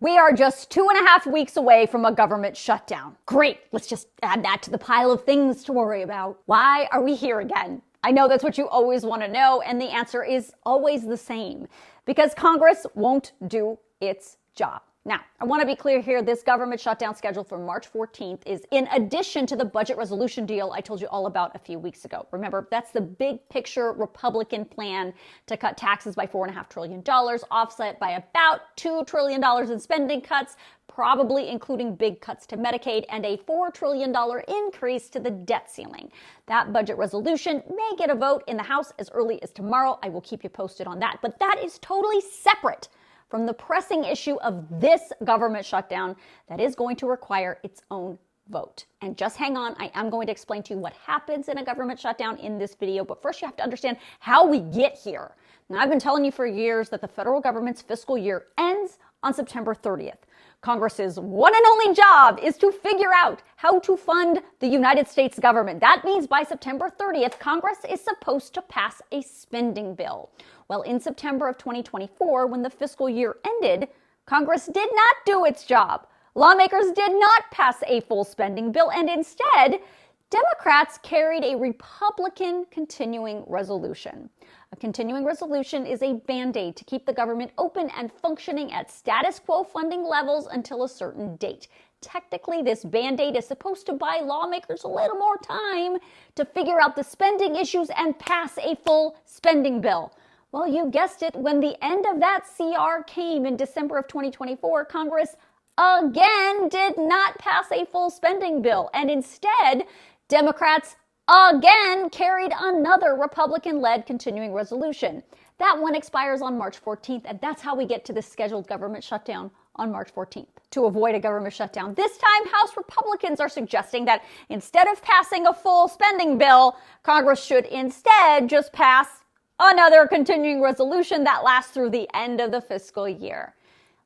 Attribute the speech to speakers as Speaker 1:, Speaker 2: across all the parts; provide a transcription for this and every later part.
Speaker 1: We are just 2.5 weeks away from a government shutdown. Great, let's just add that to the pile of things to worry about. Why are we here again? I know that's what you always want to know, and the answer is always the same. Because Congress won't do its job. Now, I want to be clear here, this government shutdown scheduled for March 14th is in addition to the budget resolution deal I told you all about a few weeks ago. Remember, that's the big picture Republican plan to cut taxes by $4.5 trillion, offset by about $2 trillion in spending cuts, probably including big cuts to Medicaid and a $4 trillion increase to the debt ceiling. That budget resolution may get a vote in the House as early as tomorrow. I will keep you posted on that, but that is totally separate from the pressing issue of this government shutdown that is going to require its own vote. And just hang on, I am going to explain to you what happens in a government shutdown in this video, but first you have to understand how we get here. Now, I've been telling you for years that the federal government's fiscal year ends on September 30th. Congress's one and only job is to figure out how to fund the United States government. That means by September 30th, Congress is supposed to pass a spending bill. Well, in September of 2024, when the fiscal year ended, Congress did not do its job. Lawmakers did not pass a full spending bill, and instead, Democrats carried a Republican continuing resolution. A continuing resolution is a band-aid to keep the government open and functioning at status quo funding levels until a certain date. Technically, this band-aid is supposed to buy lawmakers a little more time to figure out the spending issues and pass a full spending bill. Well, you guessed it, when the end of that CR came in December of 2024, Congress again did not pass a full spending bill, and instead, Democrats again carried another Republican-led continuing resolution. That one expires on March 14th, and that's how we get to the scheduled government shutdown on March 14th. To avoid a government shutdown, this time House Republicans are suggesting that instead of passing a full spending bill, Congress should instead just pass another continuing resolution that lasts through the end of the fiscal year.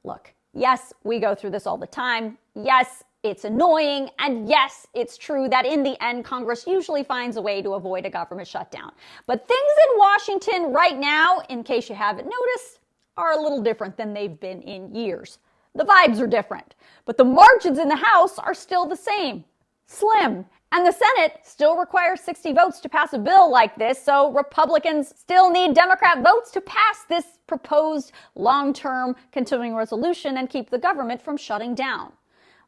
Speaker 1: Look, yes, we go through this all the time. Yes, it's annoying, and yes, it's true that in the end, Congress usually finds a way to avoid a government shutdown. But things in Washington right now, in case you haven't noticed, are a little different than they've been in years. The vibes are different, but the margins in the House are still the same, slim. And the Senate still requires 60 votes to pass a bill like this, so Republicans still need Democrat votes to pass this proposed long-term continuing resolution and keep the government from shutting down.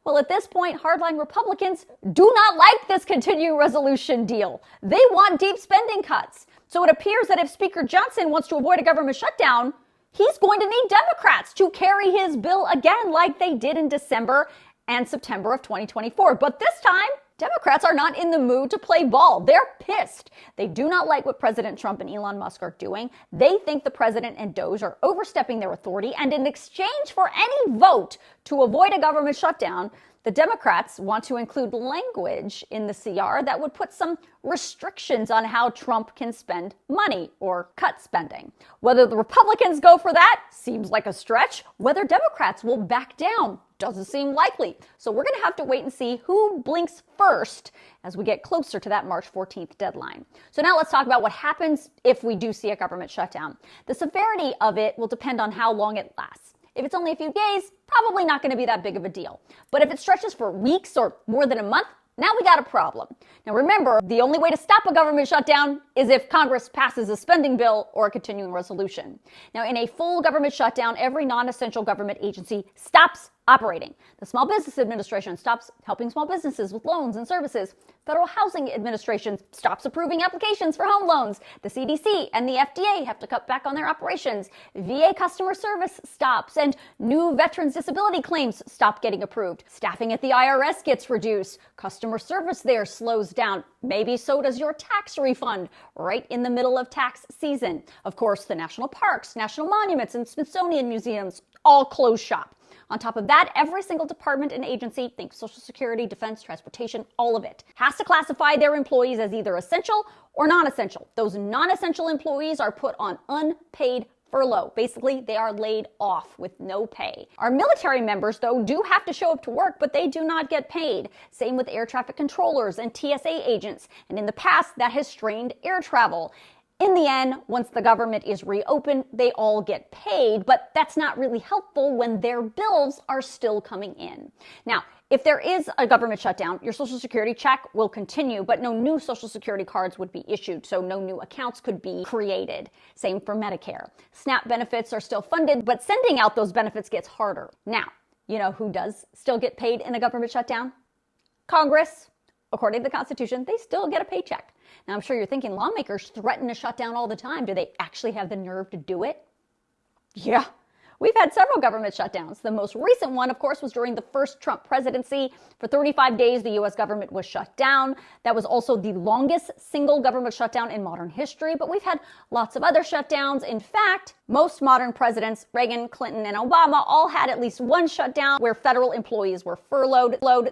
Speaker 1: Well, at this point, hardline Republicans do not like this continuing resolution deal. They want deep spending cuts. So it appears that if Speaker Johnson wants to avoid a government shutdown, he's going to need Democrats to carry his bill again like they did in December and September of 2024. But this time, Democrats are not in the mood to play ball. They're pissed. They do not like what President Trump and Elon Musk are doing. They think the president and DOJ are overstepping their authority, and in exchange for any vote to avoid a government shutdown, the Democrats want to include language in the CR that would put some restrictions on how Trump can spend money or cut spending. Whether the Republicans go for that seems like a stretch. Whether Democrats will back down doesn't seem likely. So we're going to have to wait and see who blinks first as we get closer to that March 14th deadline. So now let's talk about what happens if we do see a government shutdown. The severity of it will depend on how long it lasts. If it's only a few days, probably not going to be that big of a deal. But if it stretches for weeks or more than a month, now we got a problem. Now remember, the only way to stop a government shutdown is if Congress passes a spending bill or a continuing resolution. Now in a full government shutdown, every non-essential government agency stops operating. The Small Business Administration stops helping small businesses with loans and services. Federal Housing Administration stops approving applications for home loans. The CDC and the FDA have to cut back on their operations. VA customer service stops, and new veterans disability claims stop getting approved. Staffing at the IRS gets reduced. Customer service there slows down. Maybe so does your tax refund right in the middle of tax season. Of course, the national parks, national monuments, and Smithsonian museums all close shop. On top of that, every single department and agency, think Social Security, Defense, Transportation, all of it, has to classify their employees as either essential or non-essential. Those non-essential employees are put on unpaid furlough. Basically, they are laid off with no pay. Our military members, though, do have to show up to work, but they do not get paid. Same with air traffic controllers and TSA agents. And in the past, that has strained air travel. In the end, once the government is reopened, they all get paid, but that's not really helpful when their bills are still coming in. Now, if there is a government shutdown, your Social Security check will continue, but no new Social Security cards would be issued, so no new accounts could be created. Same for Medicare. SNAP benefits are still funded, but sending out those benefits gets harder. Now, you know who does still get paid in a government shutdown? Congress. According to the Constitution, they still get a paycheck. Now, I'm sure you're thinking lawmakers threaten to shut down all the time. Do they actually have the nerve to do it? Yeah. We've had several government shutdowns. The most recent one, of course, was during the first Trump presidency. For 35 days, the U.S. government was shut down. That was also the longest single government shutdown in modern history, but we've had lots of other shutdowns. In fact, most modern presidents, Reagan, Clinton, and Obama, all had at least one shutdown where federal employees were furloughed.